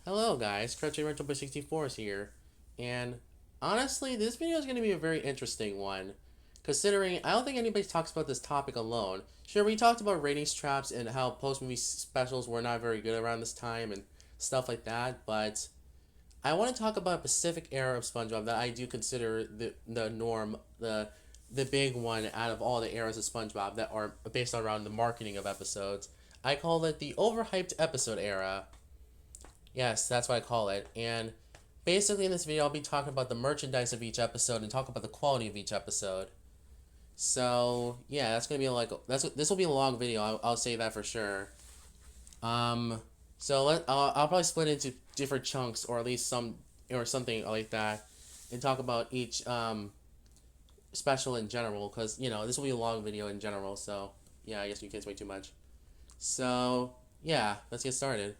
Hello guys, Crutchy Rental by 64 is here, and honestly, this video is going to be a very interesting one, considering I don't think anybody talks about this topic alone. Sure, we talked about ratings traps and how post-movie specials were not very good around this time and stuff like that, but I want to talk about a specific era of SpongeBob that I do consider the norm, the big one out of all the eras of SpongeBob that are based around the marketing of episodes. I call it the overhyped episode era. Yes, that's what I call it. And basically, in this video, I'll be talking about the merchandise of each episode and talk about the quality of each episode. So yeah, that's gonna be this will be a long video. I'll say that for sure. Um, I'll probably split into different chunks or at least some or something like that, and talk about each special in general because this will be a long video in general. So yeah, I guess you can't wait too much. So yeah, let's get started.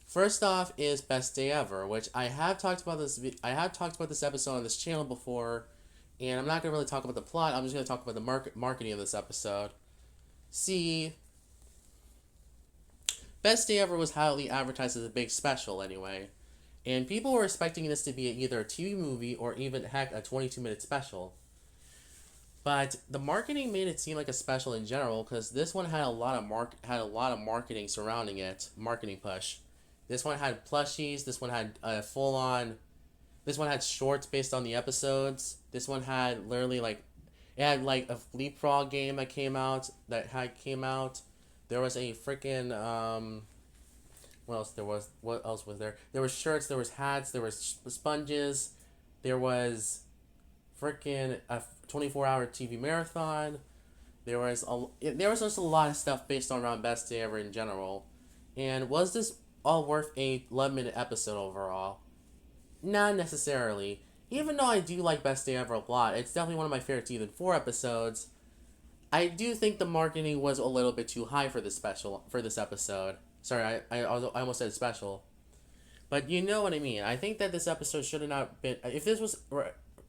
First off is Best Day Ever, which I have talked about this episode on this channel before, and I'm not gonna really talk about the plot. I'm just gonna talk about the marketing of this episode. See, Best Day Ever was highly advertised as a big special anyway, and people were expecting this to be either a TV movie or even heck a 22-minute special. But the marketing made it seem like a special in general because this one had a lot of marketing surrounding it, marketing push. This one had plushies. This one had a full on. This one had shorts based on the episodes. This one had literally it had like a leapfrog game that came out. There was a freaking what else there was? What else was there? There was shirts. There was hats. There was sponges. There was freaking a 24-hour TV marathon. There was just a lot of stuff based on around Best Day Ever in general. And was this all worth a 11-minute episode overall? Not necessarily. Even though I do like Best Day Ever a lot, it's definitely one of my favorite season 4 episodes. I do think the marketing was a little bit too high for this episode. Sorry, I almost said special. But you know what I mean. I think that this episode should have not been. If this was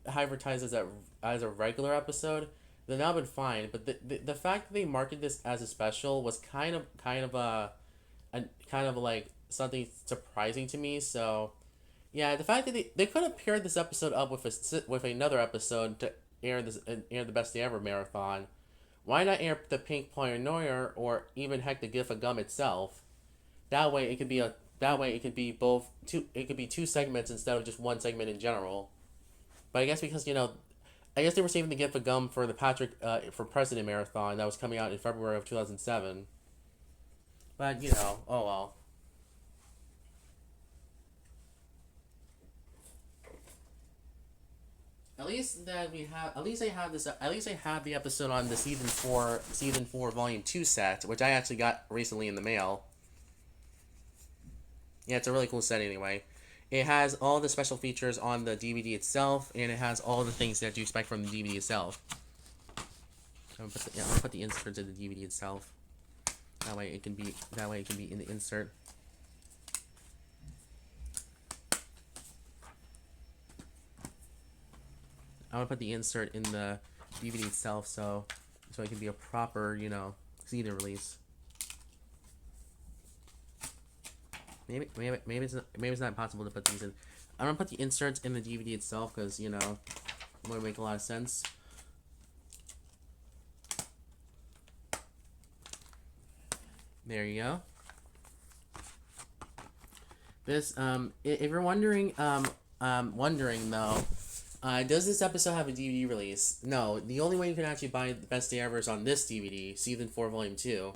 advertised as a regular episode, then that would have been fine. But the fact that they marketed this as a special was kind of like something surprising to me. So yeah, the fact that they could have paired this episode up with another episode to air the Best Day Ever marathon. Why not air the Pink Paranoia or even heck the Gift of Gum itself? That way it could be two segments instead of just one segment in general. But I guess because I guess they were saving the Gift of Gum for the Patrick for President marathon that was coming out in February of 2007. But oh well. At least I have the episode on the season 4 volume 2 set, which I actually got recently in the mail. Yeah, it's a really cool set anyway. It has all the special features on the DVD itself, and it has all the things that you expect from the DVD itself. I'm gonna put the inserts in the DVD itself. That way it can be in the insert. I'm gonna put the insert in the DVD itself so it can be a proper, CD release. Maybe it's not possible to put these in. I'm gonna put the inserts in the DVD itself because it would make a lot of sense. There you go. This if you're wondering though, does this episode have a DVD release? No. The only way you can actually buy the Best Day Ever is on this DVD, season 4, volume 2.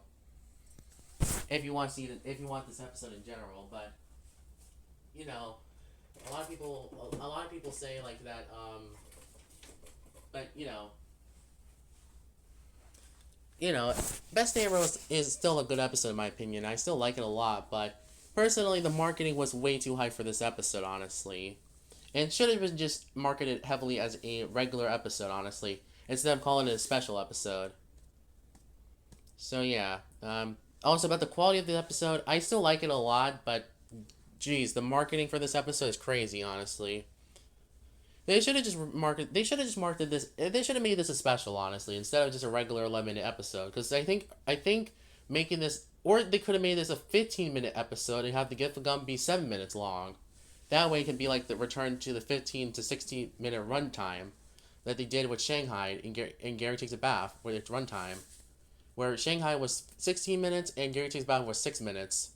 If you want this episode in general, but a lot of people say like that. But Best Day Ever is still a good episode in my opinion. I still like it a lot, but personally, the marketing was way too high for this episode, honestly. And should have been just marketed heavily as a regular episode, honestly, instead of calling it a special episode. So yeah. Also about the quality of the episode, I still like it a lot, but geez, the marketing for this episode is crazy, honestly. They should have just marketed this. They should have made this a special, honestly, instead of just a regular 11-minute episode. Because I think making this or they could have made this a 15-minute episode and have the gift of gum be 7 minutes long. That way it can be like the return to the 15 to 16-minute runtime that they did with Shanghai and Gary Takes a Bath with its runtime. Where Shanghai was 16 minutes and Gary Takes a Bath was 6 minutes.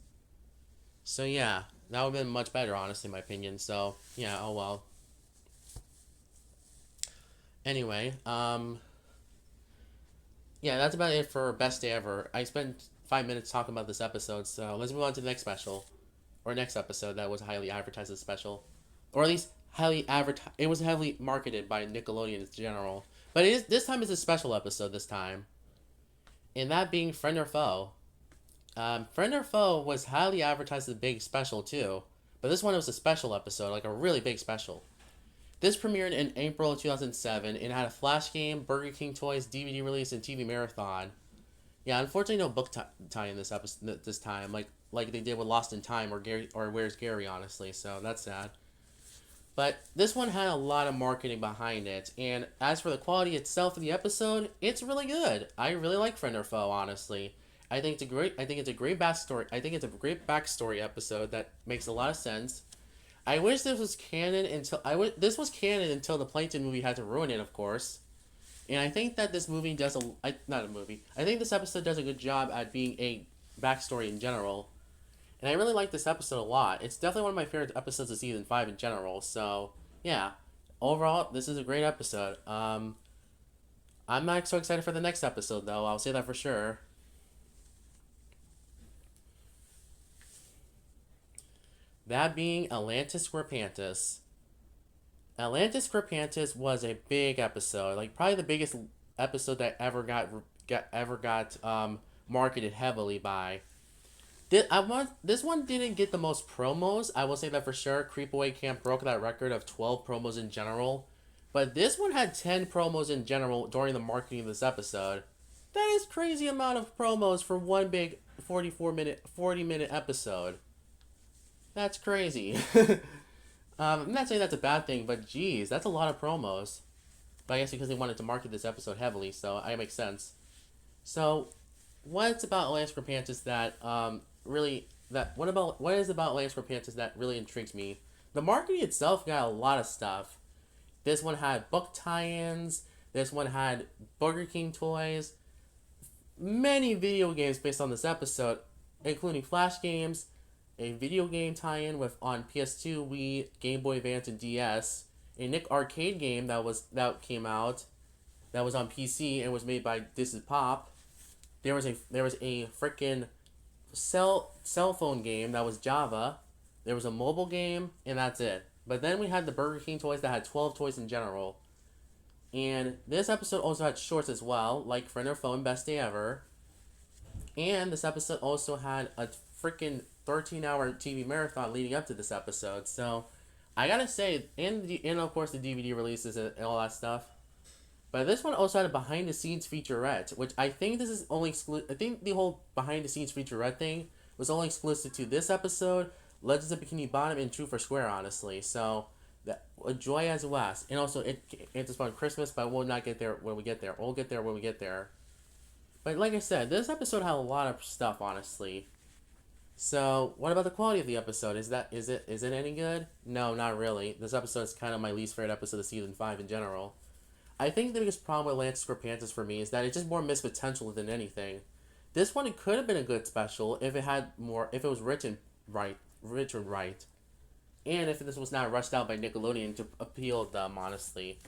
So yeah, that would have been much better, honestly, in my opinion. So yeah, oh well. Anyway, yeah, that's about it for Best Day Ever. I spent 5 minutes talking about this episode, so let's move on to the next special. Or next episode that was highly advertised as special. Or at least it was heavily marketed by Nickelodeon in general. But this time it's a special episode this time. And that being Friend or Foe. Friend or Foe was highly advertised as a big special too. But this one was a special episode, like a really big special. This premiered in April of 2007 and had a Flash game, Burger King toys, DVD release, and TV marathon. Yeah, unfortunately, no book tie in this episode this time, like they did with Lost in Time or Where's Gary, honestly. So that's sad. But this one had a lot of marketing behind it, and as for the quality itself of the episode, it's really good. I really like Friend or Foe, honestly. I think it's a great backstory. I think it's a great backstory episode that makes a lot of sense. I wish this was canon this was canon until the Plankton movie had to ruin it, of course. And I think that this movie I think this episode does a good job at being a backstory in general. And I really like this episode a lot. It's definitely one of my favorite episodes of season 5 in general. So yeah, overall, this is a great episode. I'm not so excited for the next episode though. I'll say that for sure. That being Atlantis Scorpantus. Atlantis Scorpantus was a big episode, like probably the biggest episode that ever got marketed heavily by. This one didn't get the most promos. I will say that for sure. Creepaway Camp broke that record of 12 promos in general, but this one had 10 promos in general during the marketing of this episode. That is crazy amount of promos for one big 40-minute episode. That's crazy. I'm not saying that's a bad thing, but geez, that's a lot of promos. But I guess because they wanted to market this episode heavily, so it makes sense. So, what's about Atlantis Scorpantus that what is about Atlantis Scorpantus that really intrigues me? The marketing itself got a lot of stuff. This one had book tie-ins. This one had Burger King toys. Many video games based on this episode, including Flash games, a video game tie-in on PS2, Wii, Game Boy Advance, and DS. A Nick arcade game that came out, that was on PC and was made by This Is Pop. There was a freaking cell phone game that was Java. There was a mobile game, and that's it. But then we had the Burger King toys that had 12 toys in general. And this episode also had shorts as well, like Friend or Foe and Best Day Ever. And this episode also had a freaking 13-hour TV marathon leading up to this episode. So I gotta say, and of course the DVD releases and all that stuff. But this one also had a behind-the-scenes featurette, which I think this is only I think the whole behind-the-scenes featurette thing was only exclusive to this episode, Legends of Bikini Bottom, and True for Square, honestly. So enjoy as well. And also it's on Christmas, but we'll not get there when we get there. We'll get there when we get there. But like I said, this episode had a lot of stuff, honestly. So, what about the quality of the episode? Is it any good? No, not really. This episode is kind of my least favorite episode of season 5 in general. I think the biggest problem with Atlantis Scorpantus for me is that it's just more missed potential than anything. This one, it could have been a good special if it was written right, and if this was not rushed out by Nickelodeon to appeal them. Honestly,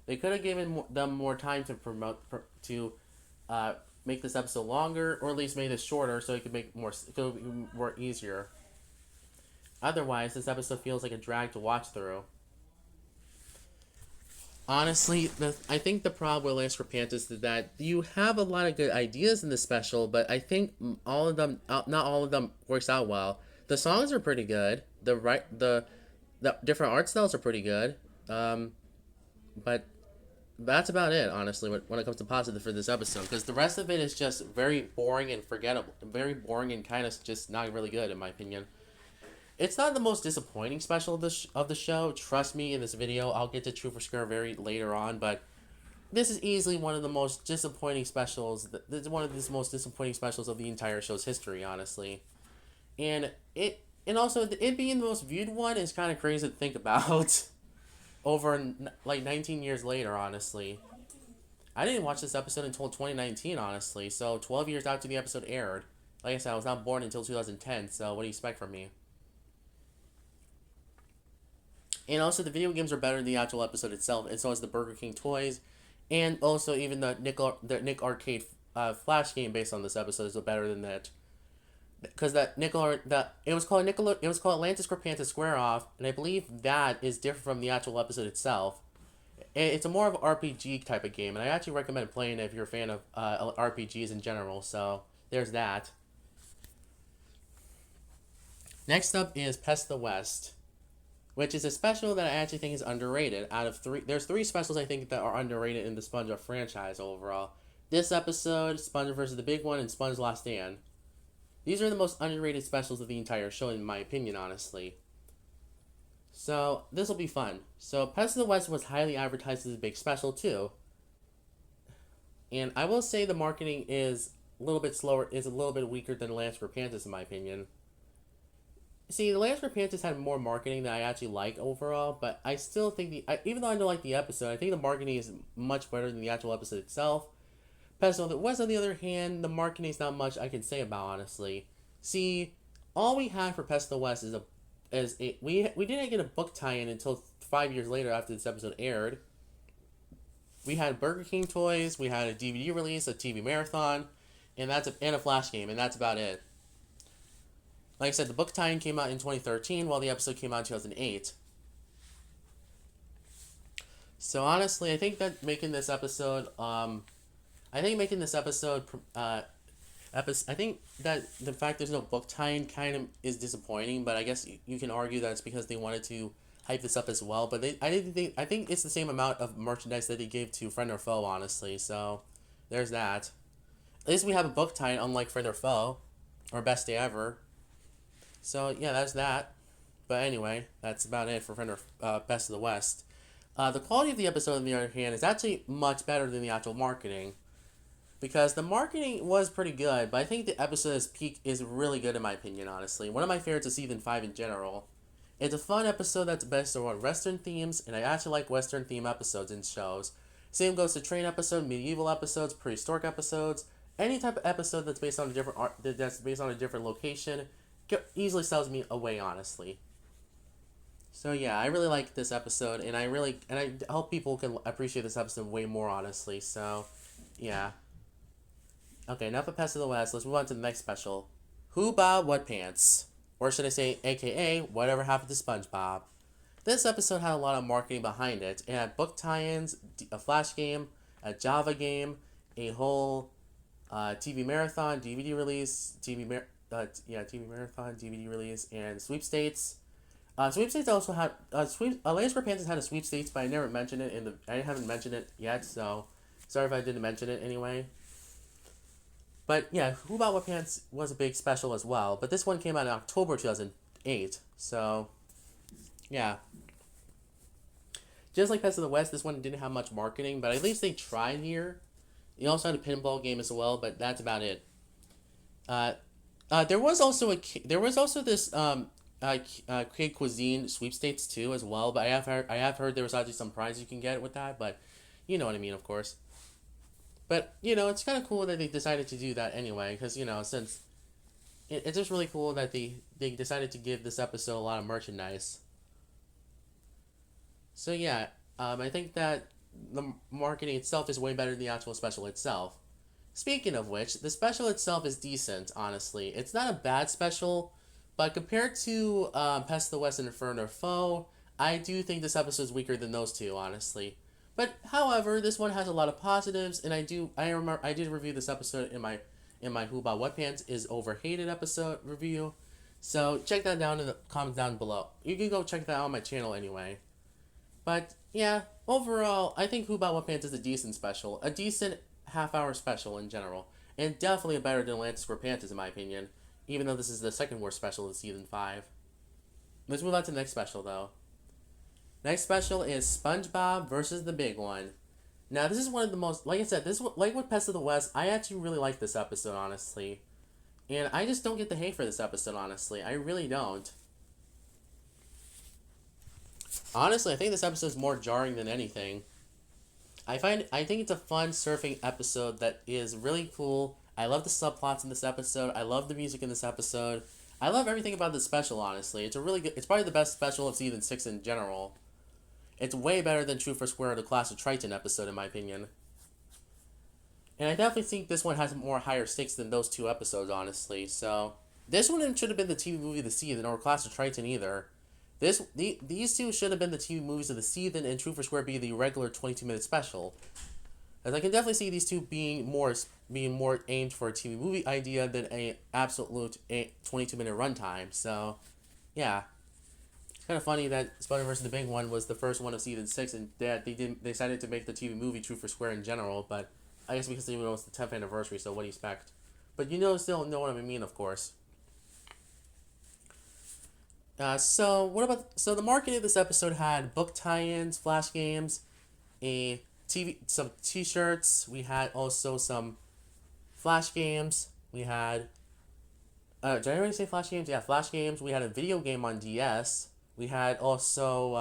they could have given them more time to make this episode longer, or at least made it shorter so it could be more easier. Otherwise, this episode feels like a drag to watch through. Honestly, I think the problem with Atlantis Scorpantus is that you have a lot of good ideas in the special, but I think not all of them works out well. The songs are pretty good. The different art styles are pretty good. But that's about it, honestly, when it comes to positive for this episode, because the rest of it is just very boring and forgettable. Very boring and kind of just not really good, in my opinion. It's not the most disappointing special of the show. Trust me, in this video, I'll get to True for Square very later on, but this is easily one of the most disappointing specials. This is one of the most disappointing specials of the entire show's history, honestly. And also it being the most viewed one is kind of crazy to think about. Over like 19 years later, honestly. I didn't watch this episode until 2019, honestly. So 12 years after the episode aired. Like I said, I was not born until 2010. So what do you expect from me? And also, the video games are better than the actual episode itself, and so is the Burger King toys, and also even the Nick Arcade Flash game based on this episode is better than that. Because it was called Atlantis Corpantis Square Off, and I believe that is different from the actual episode itself. It's a more of an RPG type of game, and I actually recommend playing it if you're a fan of RPGs in general. So there's that. Next up is Pest the West, which is a special that I actually think is underrated. Out of three, there's three specials I think that are underrated in the SpongeBob franchise overall. This episode, SpongeBob vs. the Big One, and SpongeBob's Last Stand. These are the most underrated specials of the entire show, in my opinion, honestly. So, this will be fun. So, Pest of the West was highly advertised as a big special, too. And I will say the marketing is a little bit slower, is a little bit weaker than Lance for Pantis, in my opinion. See, the Lance for Pantis had more marketing that I actually like overall, but I still think even though I don't like the episode, I think the marketing is much better than the actual episode itself. Pest of the West, on the other hand, the marketing is not much I can say about, honestly. See, all we had for Pest of the West we didn't get a book tie-in until 5 years later after this episode aired. We had Burger King toys, we had a DVD release, a TV marathon, and a Flash game, and that's about it. Like I said, the book tie-in came out in 2013, while the episode came out in 2008. So honestly, I think that making this episode, I think that the fact there's no book tie-in kind of is disappointing, but I guess you can argue that it's because they wanted to hype this up as well. But I think it's the same amount of merchandise that they gave to Friend or Foe, honestly. So there's that. At least we have a book tie-in, unlike Friend or Foe, or Best Day Ever. So yeah, that's that. But anyway, that's about it for Best of the West. The quality of the episode, on the other hand, is actually much better than the actual marketing. Because the marketing was pretty good, but I think the episode's peak is really good in my opinion, honestly. One of my favorites of Season 5 in general. It's a fun episode that's based on Western themes, and I actually like Western theme episodes in shows. Same goes to train episodes, medieval episodes, prehistoric episodes. Any type of episode that's based on a different location easily sells me away, honestly. So yeah, I really like this episode, and I hope people can appreciate this episode way more, honestly. So, yeah. Okay, enough of Pest of the West. Let's move on to the next special. Who Bob What Pants? Or should I say, aka, Whatever Happened to SpongeBob? This episode had a lot of marketing behind it. It had book tie-ins, a Flash game, a Java game, a whole TV marathon, DVD release, TV marathon, DVD release, and sweepstakes. Sweepstakes also had Layers for Panthers had a sweepstakes, but I never mentioned it I haven't mentioned it yet, so sorry if I didn't mention it anyway. But yeah, Who Bought What Pants was a big special as well, but this one came out in October 2008, so yeah. Just like Pest of the West, this one didn't have much marketing, but at least they tried here. They also had a pinball game as well, but that's about it. There was also this Kid Cuisine sweepstakes too as well, but I have heard there was actually some prize you can get with that, but you know what I mean, of course. But it's kind of cool that they decided to do that anyway, because since it's just really cool that they decided to give this episode a lot of merchandise. So yeah, I think that the marketing itself is way better than the actual special itself. Speaking of which, the special itself is decent, honestly. It's not a bad special, but compared to Pest of the West and Inferno Foe, I do think this episode is weaker than those two, honestly. But however, this one has a lot of positives, and I did review this episode in my Who Bought What Pants is Overhated episode review. So check that down in the comments down below. You can go check that out on my channel anyway. But yeah, overall, I think Who Bought What Pants is a decent special, a decent half-hour special in general, and definitely better than Atlantis Square Panthers in my opinion. Even though this is the second worst special of season 5. Let's move on to the next special though. Next special is SpongeBob versus the Big One. Now, this is one of the most, like I said, like with Pest of the West, I actually really like this episode, honestly. And I just don't get the hate for this episode, honestly. I really don't. Honestly, I think this episode is more jarring than anything. I think it's a fun surfing episode that is really cool. I love the subplots in this episode. I love the music in this episode. I love everything about this special, honestly. It's a really good, it's probably the best special of season 6 in general. It's way better than True for Square or the Clash of Triton episode, in my opinion. And I definitely think this one has more higher stakes than those two episodes, honestly. So, this one should have been the TV movie of the season, or Clash of Triton either. These two should have been the TV movies of the season, and True for Square be the regular 22-minute special. As I can definitely see these two being more aimed for a TV movie idea than a absolute 22-minute runtime. So, yeah. It's kind of funny that Spider-Verse the Big One was the first one of season 6, and that they decided to make the TV movie True for Square in general, but I guess because it was the 10th anniversary, so what do you expect? But still know what I mean, of course. So the marketing of this episode had book tie-ins, flash games, some T-shirts. We had also some flash games. We had, did I already say flash games? Yeah, flash games. We had a video game on DS. We had also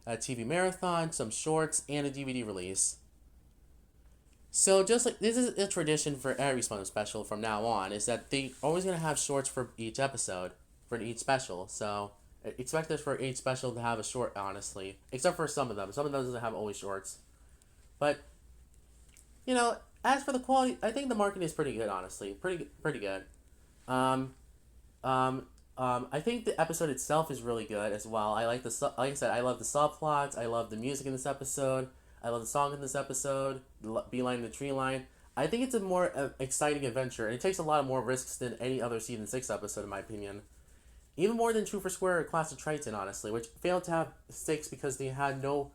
a TV marathon, some shorts, and a DVD release. So just like this is a tradition for every SpongeBob special from now on, is that they always gonna have shorts for each episode, for each special. So expect this for each special to have a short, honestly, except for some of them. Some of them doesn't have always shorts, but as for the quality, I think the marketing is pretty good, honestly, pretty good. Um, I think the episode itself is really good as well. Like I said, I love the subplots. I love the music in this episode. I love the song in this episode. The Beeline the Tree Line. I think it's a more exciting adventure, and it takes a lot of more risks than any other season 6 episode, in my opinion. Even more than True for Square or Clash of Triton, honestly, which failed to have stakes because they had no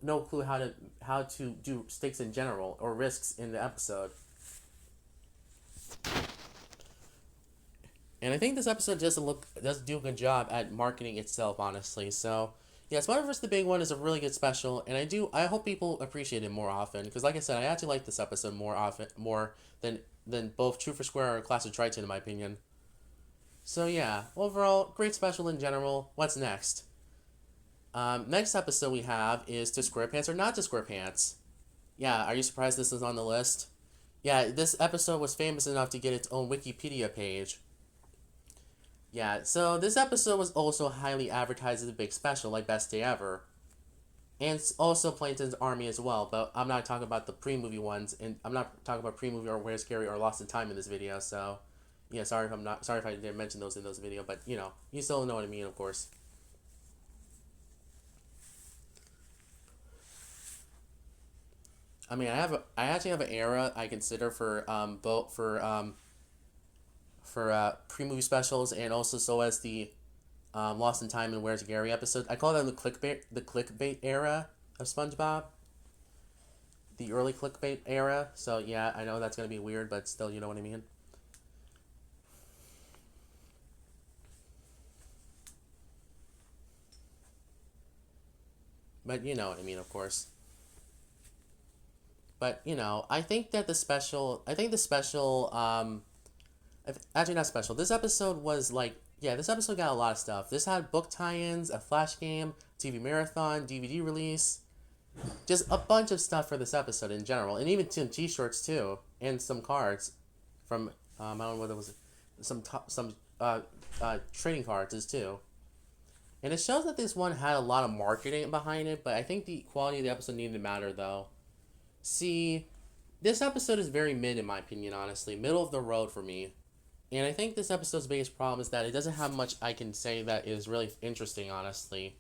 clue how to do stakes in general or risks in the episode. And I think this episode does do a good job at marketing itself, honestly. So yeah, Spider-Verse the Big One is a really good special, and I hope people appreciate it more often, because like I said, I actually like this episode more than both True for Square or Clash of Triton, in my opinion. So yeah, overall, great special in general. What's next? Next episode we have is To SquarePants or Not to SquarePants. Yeah, are you surprised this is on the list? Yeah, this episode was famous enough to get its own Wikipedia page. Yeah, so this episode was also highly advertised as a big special, like Best Day Ever. And also Plankton's Army as well, but I'm not talking about the pre-movie ones, and I'm not talking about pre-movie or Where's Gary or Lost in Time in this video, so yeah, sorry if I didn't mention those in this video, but you still know what I mean, of course. I mean, I actually have an era I consider for both for pre-movie specials, and also so as the Lost in Time and Where's Gary episode. I call them the clickbait era of SpongeBob, the early clickbait era. So yeah, I know that's gonna be weird, but still, you know what I mean. But you know what I mean, of course. But I think the special, actually not special. This episode was like, yeah, this episode got a lot of stuff. This had book tie-ins, a flash game, TV marathon, DVD release, just a bunch of stuff for this episode in general, and even some T-shirts too, and some cards from I don't know what it was, some trading cards too. And it shows that this one had a lot of marketing behind it, but I think the quality of the episode needed to matter though. See, this episode is very mid in my opinion, honestly, middle of the road for me. And I think this episode's biggest problem is that it doesn't have much I can say that is really interesting, honestly.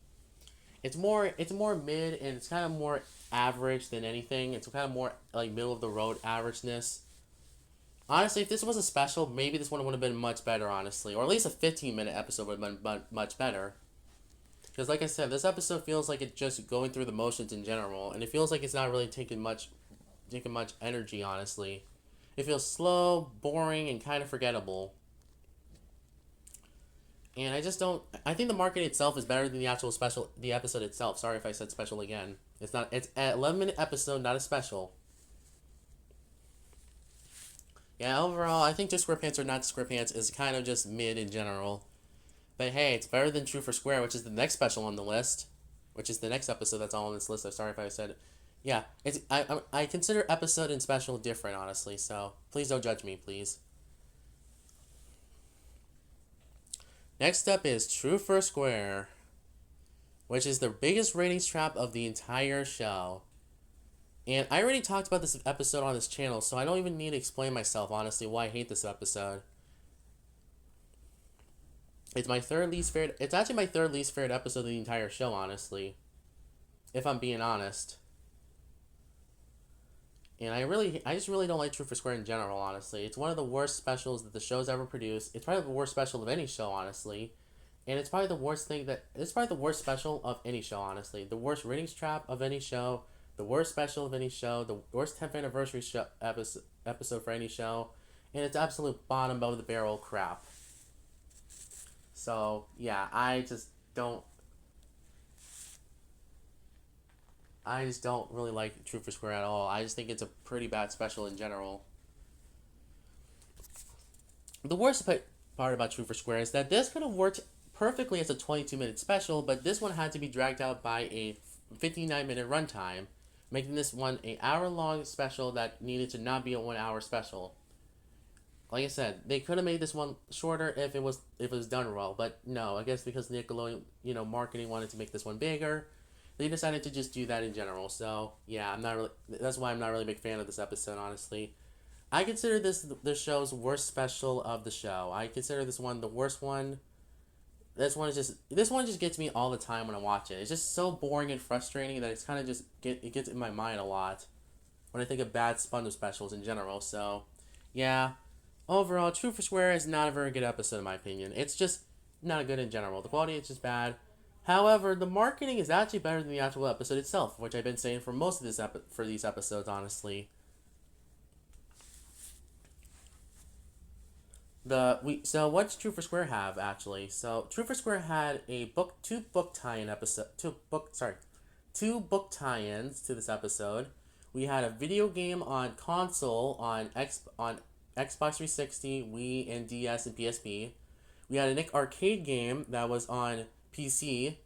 It's more mid, and it's kind of more average than anything. It's kind of more like middle of the road averageness. Honestly, if this was a special, maybe this one would have been much better, honestly, or at least a 15-minute episode would have been much better. Because like I said, this episode feels like it's just going through the motions in general, and it feels like it's not really taking much energy, honestly. It feels slow, boring, and kind of forgettable. And I just don't. I think the marketing itself is better than the actual special, the episode itself. Sorry if I said special again. It's not. It's an 11-minute episode, not a special. Yeah, overall, I think Just SquarePants or Not SquarePants is kind of just mid in general. But hey, it's better than True for Square, which is the next special on the list, which is the next episode that's all on this list. I'm sorry if I said it. Yeah, it's I consider episode and special different, honestly. So please don't judge me, please. Next up is True for Square, which is the biggest ratings trap of the entire show. And I already talked about this episode on this channel, so I don't even need to explain myself, honestly, why I hate this episode. It's my third least favorite. It's actually my third least favorite episode of the entire show, honestly. If I'm being honest. And I just really don't like True for Square in general, honestly. It's one of the worst specials that the show's ever produced. It's probably the worst special of any show, honestly. And it's probably the worst special of any show, honestly. The worst ratings trap of any show, the worst special of any show, the worst 10th anniversary episode for any show, and it's absolute bottom of the barrel crap. So yeah, I just don't really like True for Square at all. I just think it's a pretty bad special in general. The worst part about True for Square is that this could have worked perfectly as a 22-minute special, but this one had to be dragged out by a 59-minute runtime, making this one an hour-long special that needed to not be a 1 hour special. Like I said, they could have made this one shorter if it was done well, but no, I guess because Nickelodeon, marketing wanted to make this one bigger, they decided to just do that in general. So yeah, I'm not really. That's why I'm not really a big fan of this episode, honestly. I consider this the show's worst special of the show. I consider this one the worst one. This one just gets me all the time when I watch it. It's just so boring and frustrating that it's kind of it gets in my mind a lot when I think of bad SpongeBob specials in general. So yeah, overall, True for Square is not a very good episode in my opinion. It's just not good in general. The quality is just bad. However, the marketing is actually better than the actual episode itself, which I've been saying for most of for these episodes, honestly. So what's True for Square have actually? So True for Square had two book tie-ins to this episode. We had a video game on console on Xbox 360, Wii, and DS and PSP. We had a Nick arcade game that was on PC.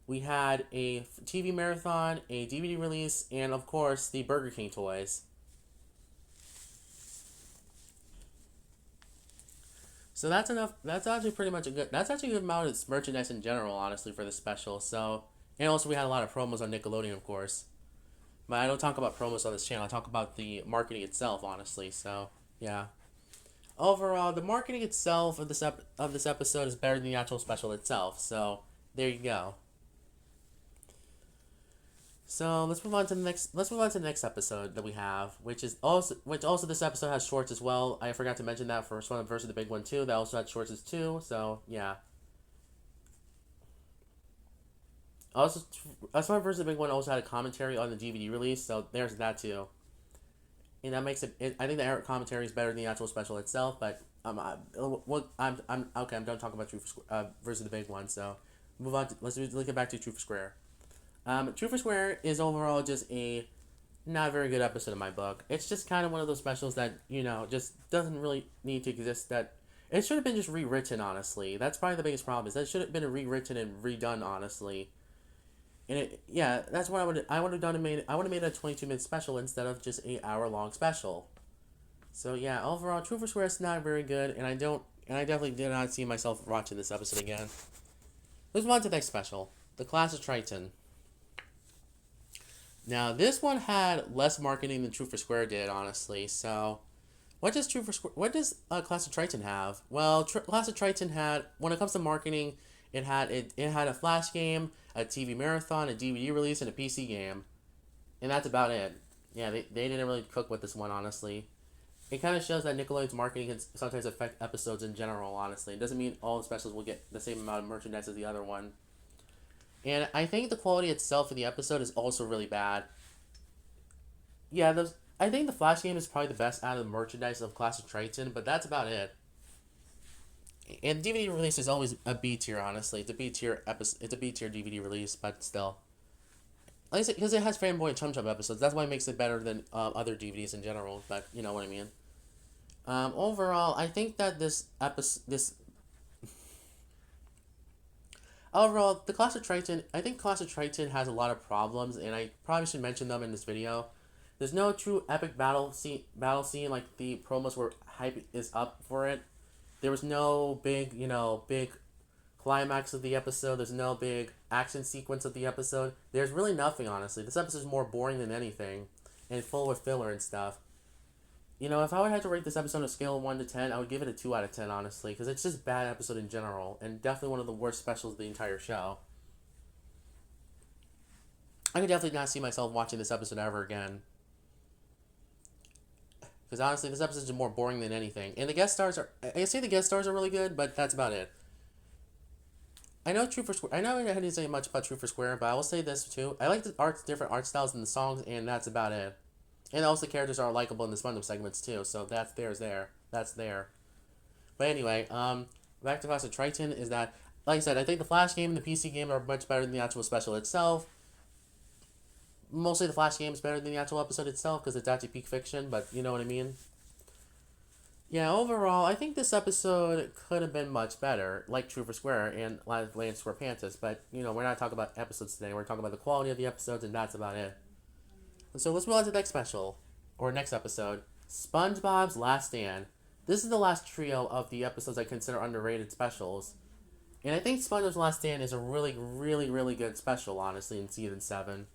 We had a TV marathon, a DVD release, and of course the Burger King toys. So that's enough. That's actually pretty much a good. That's actually a good amount of merchandise in general, honestly, for this special. So, and also we had a lot of promos on Nickelodeon, of course. But I don't talk about promos on this channel. I talk about the marketing itself, honestly. So yeah. Overall, the marketing itself of this episode is better than the actual special itself. So there you go. So let's move on to the next. Let's move on to the next episode that we have, which also this episode has shorts as well. I forgot to mention that for Swan versus the Big One too. That also had shorts too. So yeah. Also, Swan versus the Big One also had a commentary on the DVD release. So there's that too. And that makes I think the Eric commentary is better than the actual special itself. But I'm okay. I'm done talking about versus the Big One. So move on. Let's get back to True for Square. True for Square is overall just a not very good episode in my book. It's just kind of one of those specials that, just doesn't really need to exist. That it should have been just rewritten, honestly. That's probably the biggest problem, is that it should have been rewritten and redone, honestly. And yeah, that's what I would have done. I would have made a 22-minute special instead of just an hour-long special. So yeah, overall, True for Square is not very good, and I definitely did not see myself watching this episode again. Let's move on to the next special, The Class of Triton. Now, this one had less marketing than True for Square did, honestly. So, what does Class of Triton have? Well, Class of Triton had, when it comes to marketing, it had a Flash game, a TV marathon, a DVD release, and a PC game, and that's about it. Yeah, they didn't really cook with this one, honestly. It kind of shows that Nickelodeon's marketing can sometimes affect episodes in general, honestly. It doesn't mean all the specials will get the same amount of merchandise as the other one. And I think the quality itself of the episode is also really bad. Yeah, I think the Flash game is probably the best out of the merchandise of Clash of Triton, but that's about it. And DVD release is always a B tier. Honestly, it's a B tier episode. It's a B tier DVD release, but still, like I said, because it has fanboy and chum chum episodes. That's why it makes it better than other DVDs in general. But you know what I mean. Overall, I think that this episode, this overall, the Clash of Triton, I think Clash of Triton has a lot of problems, and I probably should mention them in this video. There's no true epic battle scene like the promos were hype is up for it. There was no big, big climax of the episode. There's no big action sequence of the episode. There's really nothing, honestly. This episode is more boring than anything, and full with filler and stuff. If I would have to rate this episode on a scale of 1 to 10, I would give it a 2 out of 10, honestly, because it's just a bad episode in general, and definitely one of the worst specials of the entire show. I could definitely not see myself watching this episode ever again. Because honestly, this episode is more boring than anything. And the guest stars are, I say the guest stars are really good, but that's about it. I know True for Square, I know I didn't say much about True for Square, but I will say this too. I like the different art styles in the songs, and that's about it. And also the characters are likable in the Spongebob segments too, so that's there. That's there. But anyway, back to Clash of Triton is that, like I said, I think the Flash game and the PC game are much better than the actual special itself. Mostly the Flash game is better than the actual episode itself because it's actually peak fiction, but you know what I mean? Yeah, overall, I think this episode could have been much better, like True for Square and Land Square Pantas, but, we're not talking about episodes today. We're talking about the quality of the episodes, and that's about it. So let's move on to the next special, or next episode, SpongeBob's Last Stand. This is the last trio of the episodes I consider underrated specials. And I think SpongeBob's Last Stand is a really, really, really good special, honestly, in Season 7.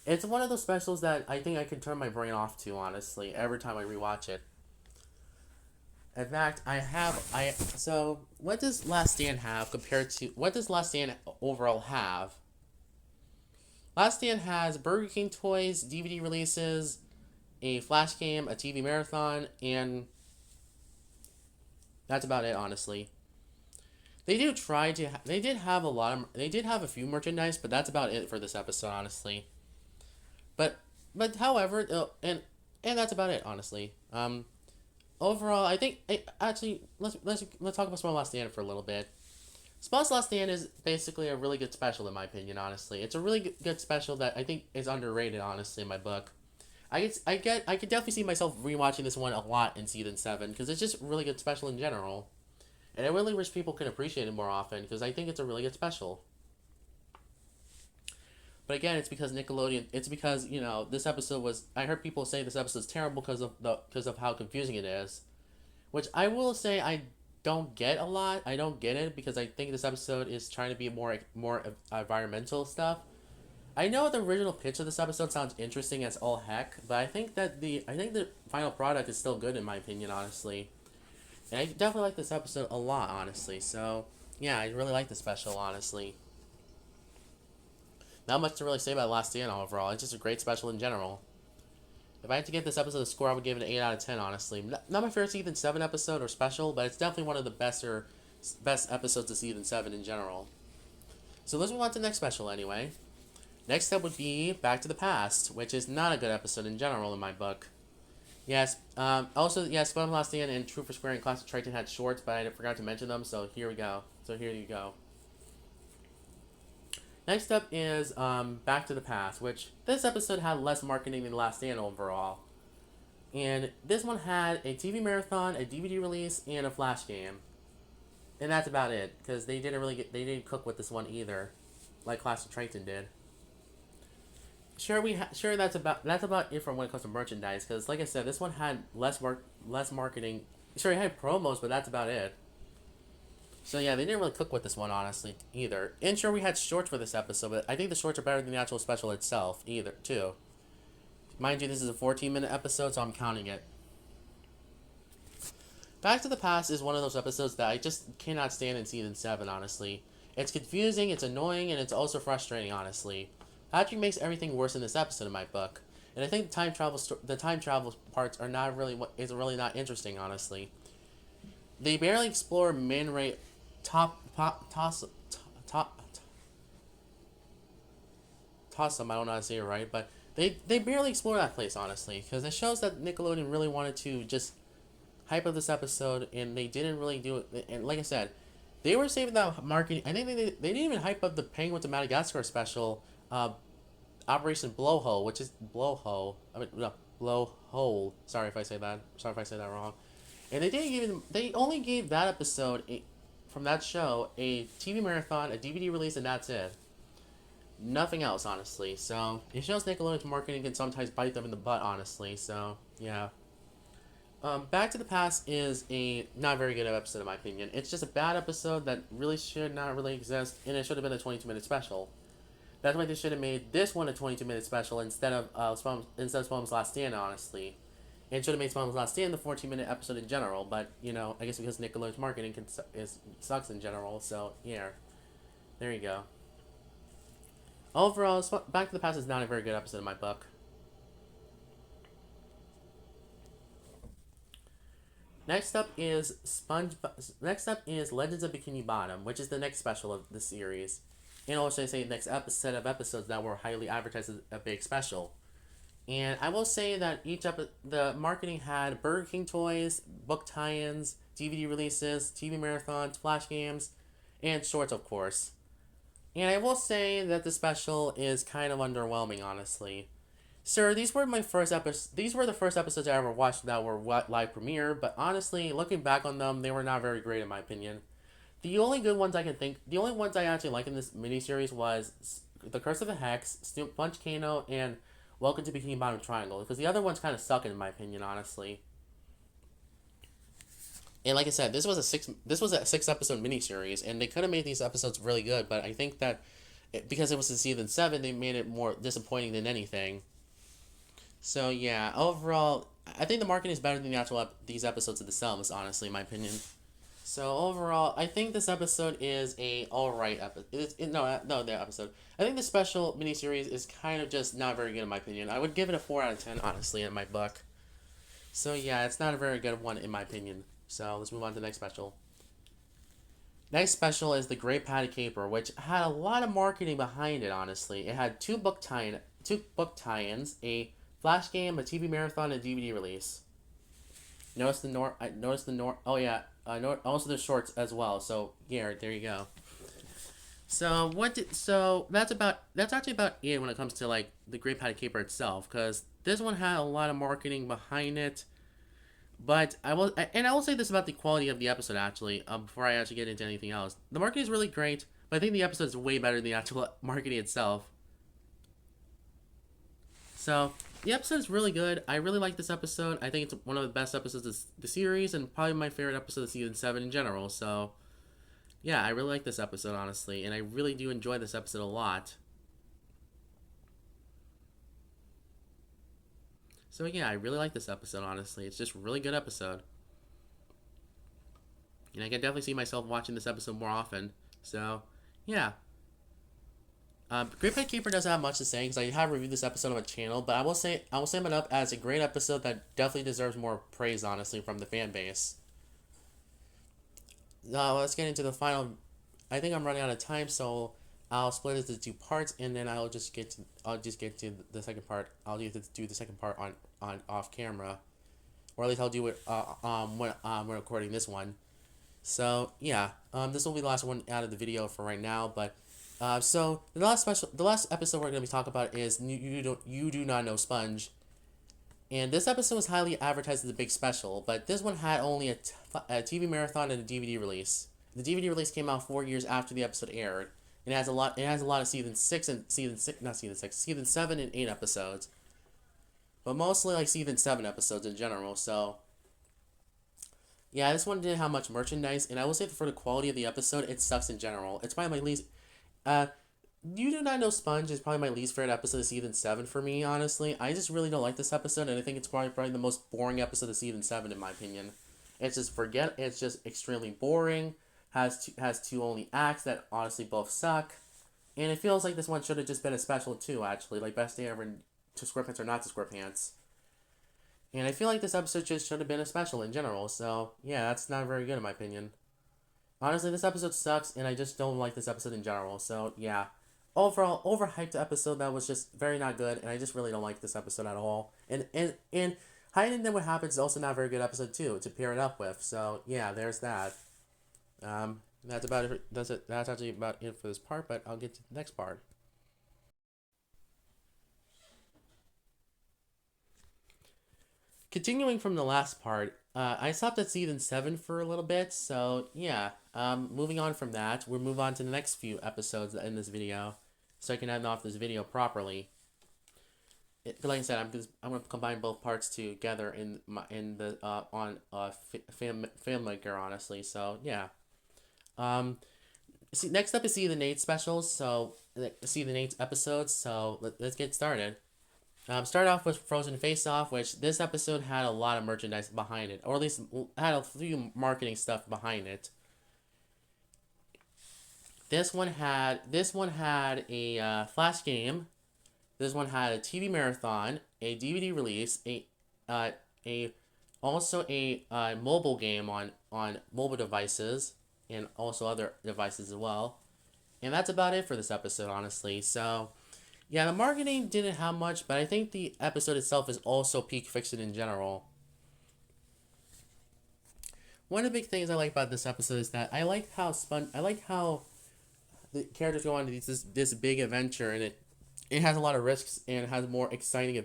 It's one of those specials that I think I can turn my brain off to, honestly, every time I rewatch it. In fact, so what does Last Stand have compared to, what does Last Stand overall have? Last Stand has Burger King toys, DVD releases, a Flash game, a TV marathon, and that's about it, honestly. They did have a few merchandise, but that's about it for this episode, honestly. But however, and that's about it, honestly. Overall, I think actually let's talk about Small Last Stand for a little bit. Small's Last Stand is basically a really good special in my opinion. Honestly, it's a really good special that I think is underrated. Honestly, in my book, I could definitely see myself rewatching this one a lot in Season 7 because it's just a really good special in general, and I really wish people could appreciate it more often because I think it's a really good special. But again, it's because Nickelodeon. It's because this episode was. I heard people say this episode is terrible because of how confusing it is, which I will say I don't get a lot. I don't get it because I think this episode is trying to be more environmental stuff. I know the original pitch of this episode sounds interesting as all heck, but I think the final product is still good in my opinion, honestly. And I definitely like this episode a lot, honestly. So yeah, I really like the special, honestly. Not much to really say about Last Stand overall. It's just a great special in general. If I had to give this episode a score, I would give it an 8 out of 10, honestly. Not my favorite Season 7 episode or special, but it's definitely one of the best episodes of Season 7 in general. So let's move on to the next special anyway. Next up would be Back to the Past, which is not a good episode in general in my book. Yes, SpongeBob Last Stand and True for Square and Clash of Triton had shorts, but I forgot to mention them, so here we go. So here you go. Next up is Back to the Past, which this episode had less marketing than Last Stand overall. And this one had a TV marathon, a DVD release, and a Flash game. And that's about it, because they didn't cook with this one either, like Clash of Triton did. Sure that's about it for when it comes to merchandise, because like I said, this one had less marketing. Sure, it had promos, but that's about it. So yeah, they didn't really cook with this one, honestly, either. And sure, we had shorts for this episode, but I think the shorts are better than the actual special itself, too. Mind you, this is a 14-minute episode, so I'm counting it. Back to the Past is one of those episodes that I just cannot stand in Season 7, honestly. It's confusing, it's annoying, and it's also frustrating, honestly. Patrick makes everything worse in this episode in my book. And I think the time travel parts are not really really not interesting, honestly. They barely explore Tossum. I don't know how to say it right, but they barely explore that place, honestly, because it shows that Nickelodeon really wanted to just hype of this episode, and they didn't really do it. And like I said, they were saving that marketing. I think they didn't even hype up the Penguin to Madagascar special, Operation Blowhole, which is Blowhole. I mean, no, Blowhole. Sorry if I say that. Sorry if I say that wrong. And they didn't even. They only gave that episode from that show a TV marathon, a DVD release, and that's it. Nothing else, honestly. So it shows Nickelodeon's marketing can sometimes bite them in the butt, honestly. So yeah. Back to the Past is a not very good episode in my opinion. It's just a bad episode that really should not really exist, and it should have been a 22-minute special. That's why they should have made this one a 22-minute special instead of SpongeBob's Last Stand, honestly. It should have made SpongeBob's Last Stand the 14-minute episode in general, but I guess because Nickelodeon's marketing sucks in general, so yeah, there you go. Overall, Back to the Past is not a very good episode in my book. Next up is Next up is Legends of Bikini Bottom, which is the next special of the series, and also I say next set of episodes that were highly advertised as a big special. And I will say that the marketing had Burger King toys, book tie-ins, DVD releases, TV marathons, flash games, and shorts, of course. And I will say that the special is kind of underwhelming, honestly. Sir, these were my first episodes. These were the first episodes I ever watched that were live premiere. But honestly, looking back on them, they were not very great in my opinion. The only good ones I can think, the only ones I actually like in this miniseries was The Curse of the Hex, Sponge Kano, and Welcome to Bikini Bottom Triangle. Because the other ones kind of suck in my opinion, honestly. And like I said, this was a 6 episode miniseries, and they could have made these episodes really good. But I think that because it was in season 7, they made it more disappointing than anything. So yeah, overall, I think the marketing is better than the actual these episodes of themselves, honestly, in my opinion. So overall, I think this episode is a alright episode. The episode. I think the special miniseries is kind of just not very good in my opinion. I would give it a 4 out of 10, honestly, in my book. So yeah, it's not a very good one in my opinion. So let's move on to the next special. Next special is The Great Patty Caper, which had a lot of marketing behind it, honestly. It had two book tie-ins, a flash game, a TV marathon, and a DVD release. Oh yeah. Also the shorts as well. So yeah, there you go. That's actually about it when it comes to like the Great Patty Caper itself, because this one had a lot of marketing behind it. But I will say this about the quality of the episode actually. Before I actually get into anything else, the marketing is really great, but I think the episode is way better than the actual marketing itself. So the episode is really good. I really like this episode. I think it's one of the best episodes of the series, and probably my favorite episode of season 7 in general. So yeah, I really like this episode, honestly, and I really do enjoy this episode a lot. So yeah, I really like this episode, honestly. It's just a really good episode. And I can definitely see myself watching this episode more often. So, yeah. Great Pet Keeper doesn't have much to say because I have reviewed this episode on my channel, but I will sum it up as a great episode that definitely deserves more praise, honestly, from the fan base. Now let's get into the final. I think I'm running out of time, so I'll split it into 2 parts, and then I'll just get to the second part. I'll either do the second part on off camera, or at least I'll do it when we're recording this one. So yeah, this will be the last one out of the video for right now, but. So the last episode we're going to be talking about is you do not know Sponge, and this episode was highly advertised as a big special, but this one had only a TV marathon and a DVD release. The DVD release came out 4 years after the episode aired, and it has a lot of season 7 and 8 episodes, but mostly like season 7 episodes in general. So yeah, this one didn't have much merchandise, and I will say that for the quality of the episode, it sucks in general. It's probably my least. You Do Not Know Sponge is probably my least favorite episode of season 7 for me, honestly. I just really don't like this episode, and I think it's probably the most boring episode of season 7 in my opinion. It's just extremely boring, has two only acts that honestly both suck, and it feels like this one should have just been a special too, actually, like Best Day Ever to SquarePants or Not to SquarePants. And I feel like this episode just should have been a special in general, so yeah, that's not very good in my opinion. Honestly, this episode sucks, and I just don't like this episode in general. So, yeah. Overall, overhyped episode that was just very not good, and I just really don't like this episode at all. And Hiding Then What Happens is also not a very good episode too to pair it up with. So yeah, there's that. That's about it. That's it. That's actually about it for this part. But I'll get to the next part. Continuing from the last part, I stopped at season 7 for a little bit. So yeah, moving on from that, we'll move on to the next few episodes in this video, so I can end off this video properly. Like I said, I'm gonna combine both parts together in the on filmmaker, honestly. So yeah. Um, next up is See the Nate specials. So See the Nate's episodes. So let's get started. Start off with Frozen Face Off, which this episode had a lot of merchandise behind it, or at least had a few marketing stuff behind it. This one had a flash game. This one had a TV marathon, a DVD release, uh, a also a mobile game on mobile devices, and also other devices as well. And that's about it for this episode, honestly. So yeah, the marketing didn't have much, but I think the episode itself is also peak fiction in general. One of the big things I like about this episode is that I like how the characters go on this big adventure, and it has a lot of risks and has more exciting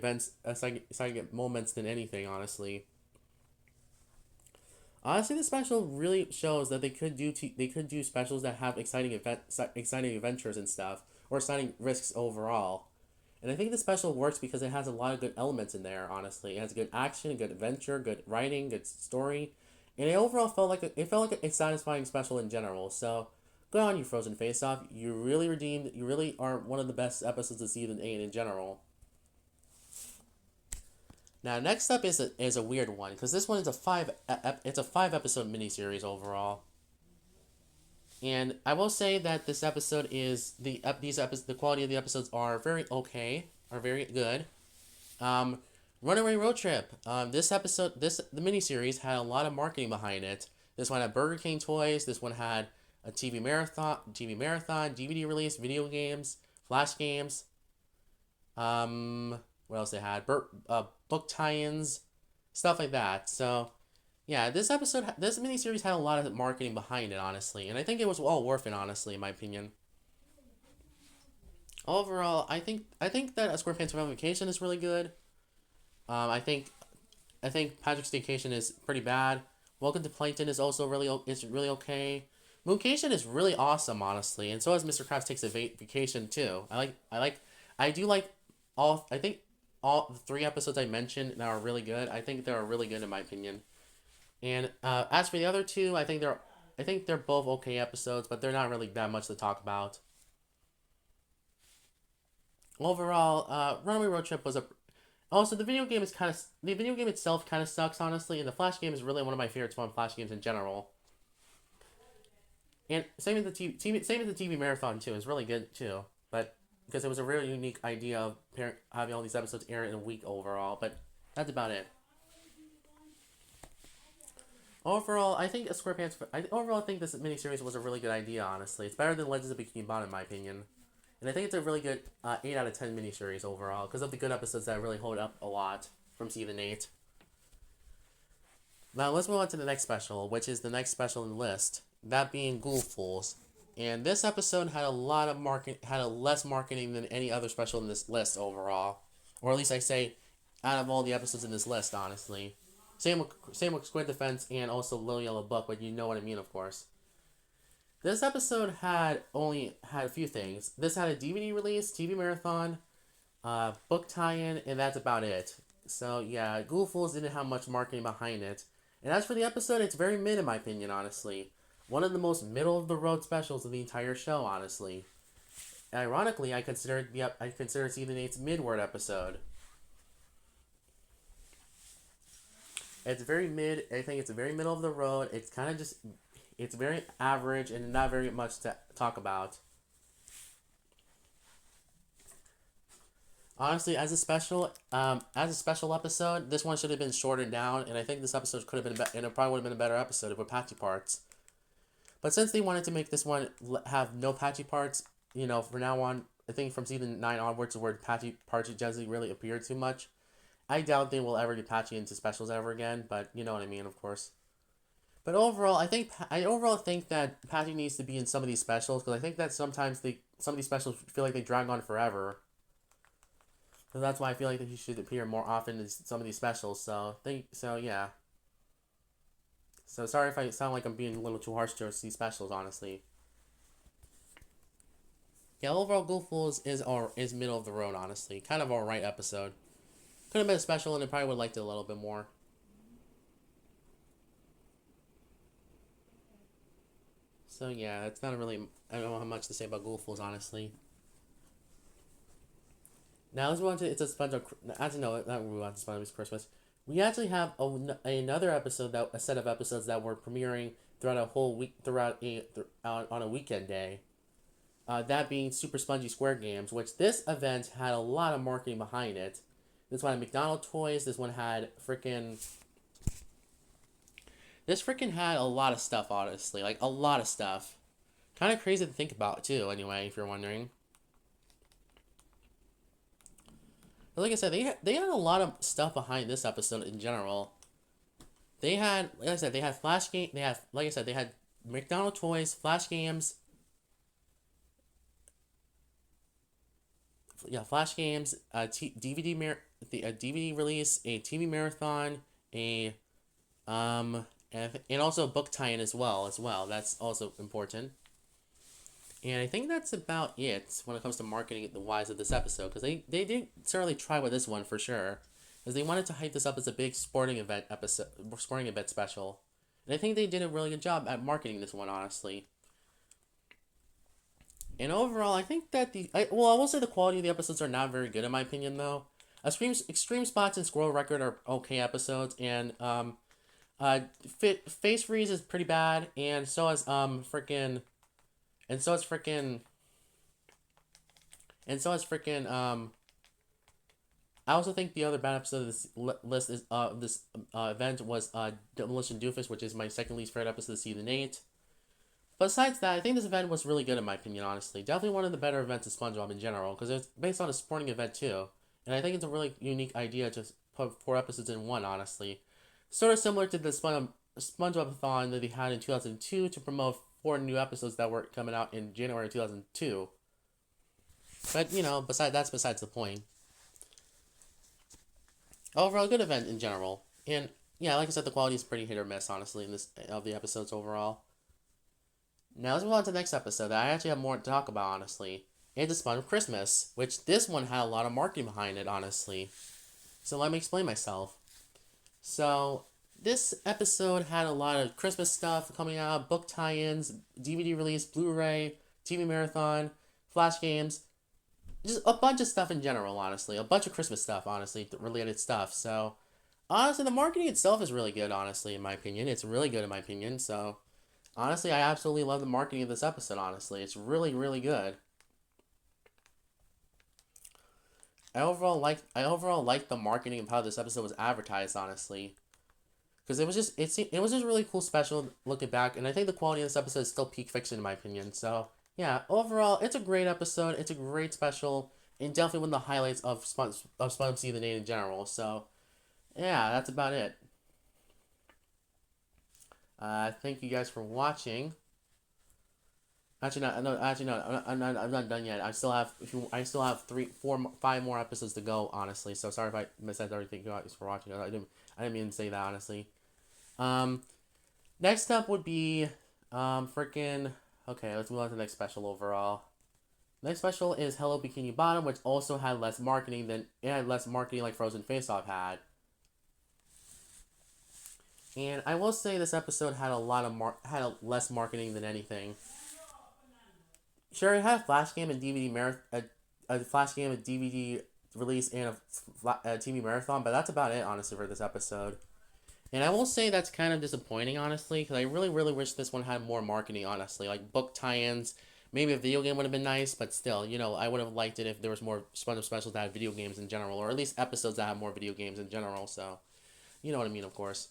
moments than anything. Honestly, the special really shows that they could do specials that have exciting adventures and stuff, or exciting risks overall. And I think the special works because it has a lot of good elements in there. Honestly, it has good action, good adventure, good writing, good story, and it overall felt like a satisfying special in general. So, good on you, Frozen Face Off. You really redeemed. You really are one of the best episodes of season 8 in general. Now, next up is a weird one because this one is a 5 episode miniseries overall. And I will say that this episode is the quality of the episodes are very okay, are very good. Um, Runaway Road Trip. The miniseries had a lot of marketing behind it. This one had Burger King toys. This one had a DVD release, video games, flash games. What else they had? Book tie-ins, stuff like that. So yeah, this miniseries had a lot of marketing behind it, honestly, and I think it was all worth it, honestly, in my opinion. Overall, I think that A SquarePants Family Vacation is really good. I think Patrick's Vacation is pretty bad. Welcome to Plankton is really okay. Mooncation is really awesome, honestly, and so is Mr. Krabs Takes a Vacation too. I do like all. I think all the 3 episodes I mentioned that are really good. I think they're really good in my opinion. And as for the other two, I think they're both okay episodes, but they're not really that much to talk about. Overall, Runaway Road Trip was a also the video game itself kind of sucks, honestly, and the Flash game is really one of my favorites fun Flash games in general. And same as the TV marathon too is really good too, but because it was a really unique idea of having all these episodes air in a week overall, but that's about it. Overall, I think a SquarePants. Overall, I think this miniseries was a really good idea. Honestly, it's better than Legends of Bikini Bottom in my opinion, and I think it's a really good 8 out of 10 miniseries overall because of the good episodes that really hold up a lot from season 8. Now let's move on to the next special, which is the next special in the list, that being Ghoulfuls. And this episode had a less marketing than any other special in this list overall, or at least I say, out of all the episodes in this list, honestly. Same with Squid Defense and also Little Yellow Book, but you know what I mean, of course. This episode had a few things. This had a DVD release, TV marathon, book tie-in, and that's about it. So yeah, Ghoulfuls didn't have much marketing behind it. And as for the episode, it's very mid in my opinion, honestly. One of the most middle of the road specials of the entire show, honestly. Ironically, I consider season 8's midward episode. It's very mid. I think it's very middle of the road. It's very average and not very much to talk about. Honestly, as a special episode, this one should have been shortened down, and I think this episode could have and it probably would have been a better episode with patchy parts. But since they wanted to make this one have no patchy parts, from now on, I think from season 9 onwards, the word patchy parts doesn't really appear too much. I doubt they will ever get Patchy into specials ever again, but you know what I mean, of course. But overall, I overall think that Patchy needs to be in some of these specials because I think that sometimes some of these specials feel like they drag on forever. So that's why I feel like that he should appear more often in some of these specials. So yeah. So sorry if I sound like I'm being a little too harsh to these specials, honestly. Yeah, overall, Goofballs is middle of the road, honestly. Kind of alright episode. Could have been a special, and I probably would have liked it a little bit more. So yeah, it's not really. I don't know how much to say about Goofballs, honestly. Now let's move on to It's a Sponge of. Actually, no, not move on to SpongeBob's Christmas. We actually have another episode that a set of episodes that were premiering throughout a whole week, on a weekend day. That being Super Spongy Square Games, which this event had a lot of marketing behind it. This one had McDonald's toys. This one had freaking. This freaking had a lot of stuff, honestly, like a lot of stuff. Kind of crazy to think about too. Anyway, if you're wondering. But like I said, they had a lot of stuff behind this episode in general. They had, like I said, they had Flash game. They had, like I said, they had McDonald's toys, Flash games. Yeah, Flash games, DVD release, a TV marathon, a and also a book tie-in as well. That's also important. And I think that's about it when it comes to marketing the wise of this episode, because they didn't certainly try with this one for sure, because they wanted to hype this up as a big sporting event special, and I think they did a really good job at marketing this one, honestly. And overall, I think that I will say the quality of the episodes are not very good in my opinion, though. Extreme Spots and Squirrel Record are okay episodes, and Face Freeze is pretty bad, and so is freaking, and so is freaking, and so is freaking I also think the other bad episode of this list is this event was Demolition Doofus, which is my second least favorite episode of season 8. Besides that, I think this event was really good in my opinion, honestly. Definitely one of the better events of SpongeBob in general, because it's based on a sporting event too. And I think it's a really unique idea to put 4 episodes in one, honestly. Sort of similar to the SpongeBob-a-thon that they had in 2002 to promote 4 new episodes that were coming out in January 2002. But, besides the point. Overall, good event in general. And, yeah, like I said, the quality is pretty hit or miss, honestly, in this of the episodes overall. Now let's move on to the next episode that I actually have more to talk about, honestly. It's a Sponge of Christmas, which this one had a lot of marketing behind it, honestly. So let me explain myself. So this episode had a lot of Christmas stuff coming out, book tie-ins, DVD release, Blu-ray, TV marathon, flash games, just a bunch of stuff in general, honestly. A bunch of Christmas stuff, honestly, related stuff. So honestly, the marketing itself is really good, honestly, in my opinion. It's really good in my opinion, so honestly, I absolutely love the marketing of this episode, honestly. It's really, really good. I overall like the marketing of how this episode was advertised, honestly. Because it was just really cool special looking back, and I think the quality of this episode is still peak fiction in my opinion. So yeah, overall, it's a great episode. It's a great special, and definitely one of the highlights of SpongeBob Season 8 in general. So yeah, that's about it. Thank you guys for watching. Actually, not. No, actually, no. I'm not done yet. I still have 5 more episodes to go. Honestly, so sorry if I missed everything. You guys for watching. I didn't mean to say that. Honestly. Um, Next up would be, freaking. Okay, let's move on to the next special overall. Next special is Hello Bikini Bottom, which also had less marketing like Frozen Face Off had. And I will say this episode had less marketing than anything. Sure, it had a flash game and a flash game and DVD release and a TV marathon, but that's about it, honestly, for this episode. And I will say that's kind of disappointing, honestly, because I really, really wish this one had more marketing, honestly, like book tie-ins. Maybe a video game would have been nice, but still, I would have liked it if there was more SpongeBob specials that had video games in general, or at least episodes that have more video games in general. So, you know what I mean, of course.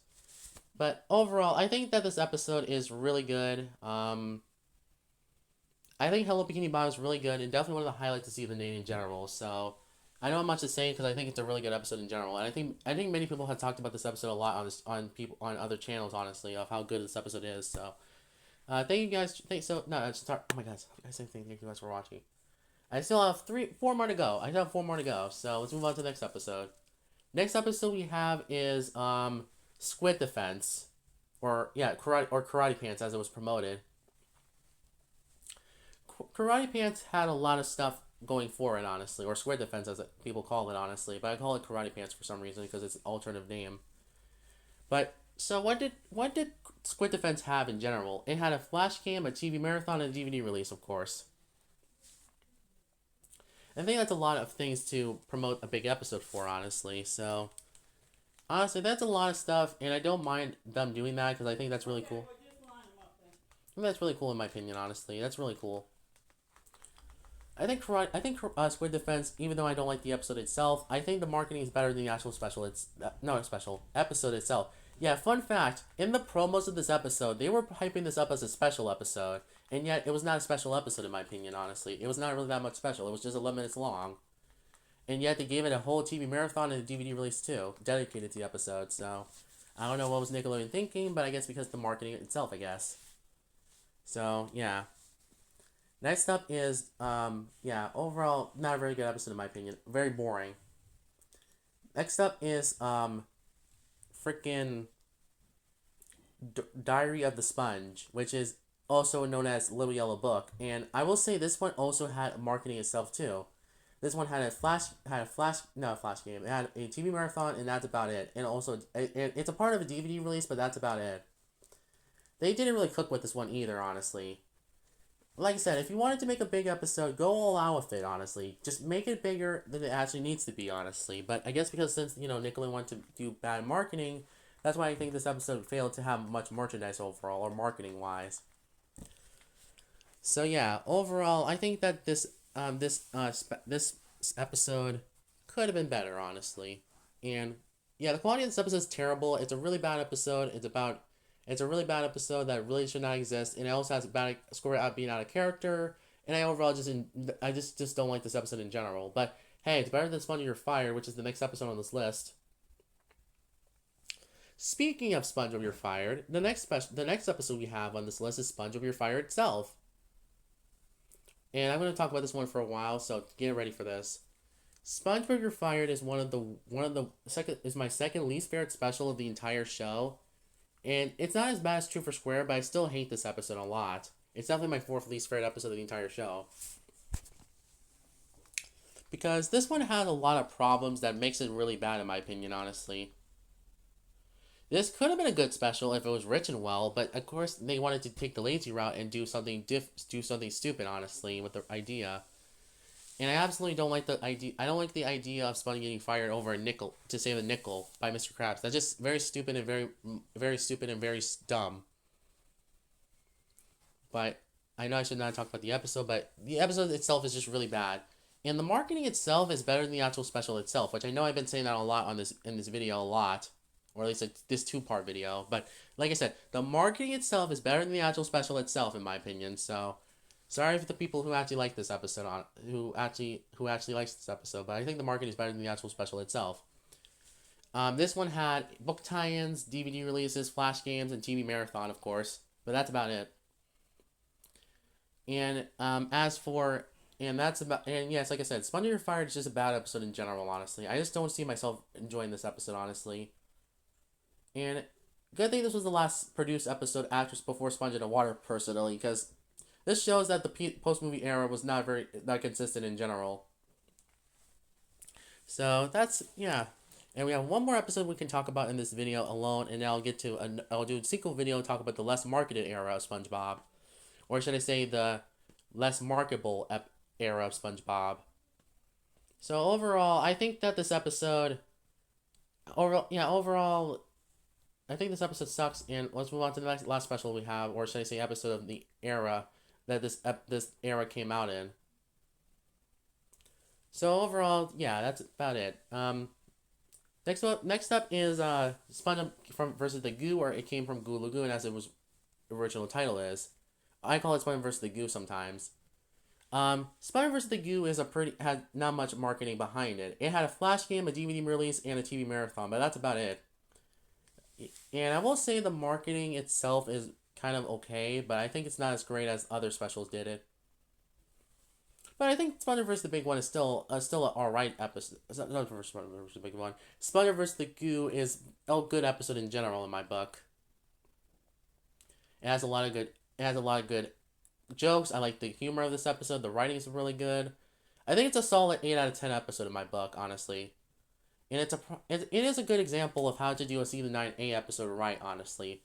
But overall, I think that this episode is really good. I think Hello Bikini Bottom is really good and definitely one of the highlights to see the name in general. So, I know I'm not just saying because I think it's a really good episode in general, and I think many people have talked about this episode a lot on people on other channels, honestly, of how good this episode is. So, thank you guys. No, I start. Oh my gosh, I say thank you guys for watching. I still have 4 more to go. I still have 4 more to go. So let's move on to the next episode. Next episode we have is Squid Defense, or yeah, Karate Pants as it was promoted. Karate Pants had a lot of stuff going for it, honestly, or Squid Defense as people call it, honestly. But I call it Karate Pants for some reason because it's an alternative name. But so what did Squid Defense have in general? It had a flash cam, a TV marathon, and a DVD release, of course. I think that's a lot of things to promote a big episode for, honestly. So honestly, that's a lot of stuff, and I don't mind them doing that because I think that's really cool. I think that's really cool in my opinion, honestly. That's really cool. Squid Defense, even though I don't like the episode itself, I think the marketing is better than the actual special. It's no special episode itself. Yeah, fun fact: in the promos of this episode, they were hyping this up as a special episode, and yet it was not a special episode in my opinion. Honestly, it was not really that much special. It was just 11 minutes long, and yet they gave it a whole TV marathon and a DVD release too, dedicated to the episode. So I don't know what was Nickelodeon thinking, but I guess because the marketing itself, I guess. So yeah. Next up is, yeah, overall, not a very good episode in my opinion. Very boring. Next up is, freaking Diary of the Sponge, which is also known as Little Yellow Book. And I will say this one also had marketing itself too. This one had no, a flash game. It had a TV marathon, and that's about it. And also, it's a part of a DVD release, but that's about it. They didn't really cook with this one either, honestly. Like I said, if you wanted to make a big episode, go all out with it, honestly. Just make it bigger than it actually needs to be, honestly. But I guess because since, Nickelodeon wanted to do bad marketing, that's why I think this episode failed to have much merchandise overall, or marketing-wise. So yeah, overall, I think that this episode could have been better, honestly. And yeah, the quality of this episode is terrible. It's a really bad episode. It's a really bad episode that really should not exist, and it also has a bad score out being out of character. And I just don't like this episode in general. But hey, it's better than Sponge You're Fired, which is the next episode on this list. Speaking of Sponge You're Fired, the next episode we have on this list is Sponge You're Fired itself. And I'm going to talk about this one for a while, so get ready for this. SpongeBob You're Fired is my second least favorite special of the entire show. And it's not as bad as True for Square, but I still hate this episode a lot. It's definitely my fourth least favorite episode of the entire show. Because this one has a lot of problems that makes it really bad in my opinion, honestly. This could have been a good special if it was written well, but of course they wanted to take the lazy route and do something stupid, honestly, with the idea. And I absolutely don't like the idea. I don't like the idea of Sponge getting fired over a nickel to save a nickel by Mr. Krabs. That's just very stupid and very stupid and very dumb. But I know I should not talk about the episode, but the episode itself is just really bad. And the marketing itself is better than the actual special itself, which I know I've been saying that a lot in this video a lot, or at least this 2-part video. But like I said, the marketing itself is better than the actual special itself, in my opinion. So sorry for the people who actually like this episode who actually likes this episode, but I think the marketing is better than the actual special itself. This one had book tie-ins, DVD releases, flash games, and TV marathon, of course, but that's about it. And yes, like I said, Sponge You're Fired is just a bad episode in general, honestly. I just don't see myself enjoying this episode, honestly. And good thing this was the last produced episode actress before Sponge in the Water, personally, because this shows that the post-movie era was not consistent in general. So that's, yeah. And we have one more episode we can talk about in this video alone, and then I'll do a sequel video and talk about the less marketed era of SpongeBob. Or should I say the less marketable era of SpongeBob. So overall, I think that this episode, overall, I think this episode sucks. And let's move on to the last special we have, or should I say episode of the era that this era came out in. So overall, yeah, that's about it. Next up is SpongeBob versus the Goo, or It Came from Goo Lagoon, as it was original title is. I call it SpongeBob versus the Goo sometimes. Spider-Verse The Goo is had not much marketing behind it. It had a Flash game, a DVD release, and a TV marathon, but that's about it. And I will say the marketing itself is kind of okay, but I think it's not as great as other specials did it. But I think Spider-Verse the big one is still an alright episode. Spider-Verse the big one. Spider-Verse the Goo is a good episode in general in my book. It has a lot of good. It has a lot of good jokes. I like the humor of this episode. The writing is really good. I think it's a solid 8 out of 10 episode in my book, honestly. And it is a good example of how to do a Season 9A episode right, honestly.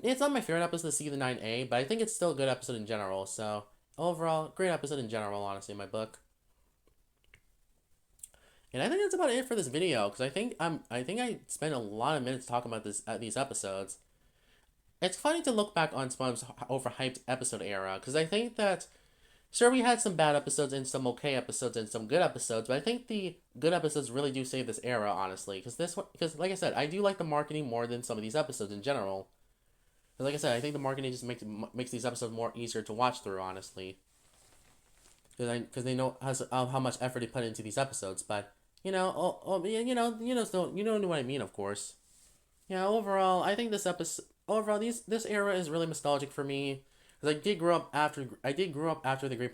It's not my favorite episode of Season 9A, but I think it's still a good episode in general. So, overall, great episode in general, honestly, in my book. And I think that's about it for this video, because I think I spent a lot of minutes talking about these episodes. It's funny to look back on SpongeBob's overhyped episode era, because I think that sure, we had some bad episodes and some okay episodes and some good episodes, but I think the good episodes really do save this era, honestly. Because like I said, I do like the marketing more than some of these episodes in general. Because like I said, I think the marketing just makes these episodes more easier to watch through, honestly. Because they know how much effort they put into these episodes. But you know what I mean, of course. Yeah, overall, I think this era is really nostalgic for me. Because I did grow up after the Great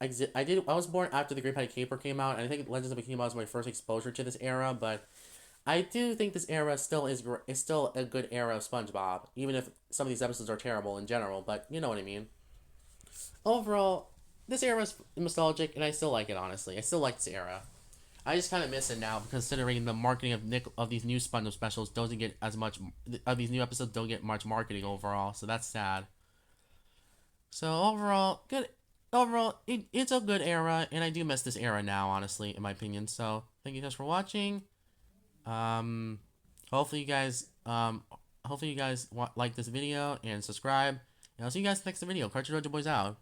I was born after the Great Patty Caper came out, and I think Legends of Mickey Mouse was my first exposure to this era. But I do think this era is still a good era of SpongeBob, even if some of these episodes are terrible in general. But you know what I mean. Overall, this era is nostalgic, and I still like it. Honestly, I still like this era. I just kind of miss it now, considering the marketing of these new SpongeBob specials doesn't get as much of these new episodes don't get much marketing overall. So that's sad. So overall, good. Overall, it's a good era, and I do miss this era now, honestly, in my opinion. So thank you guys for watching. Um, hopefully you guys like this video and subscribe. And I'll see you guys next video. Cartoon Dojo Boys out.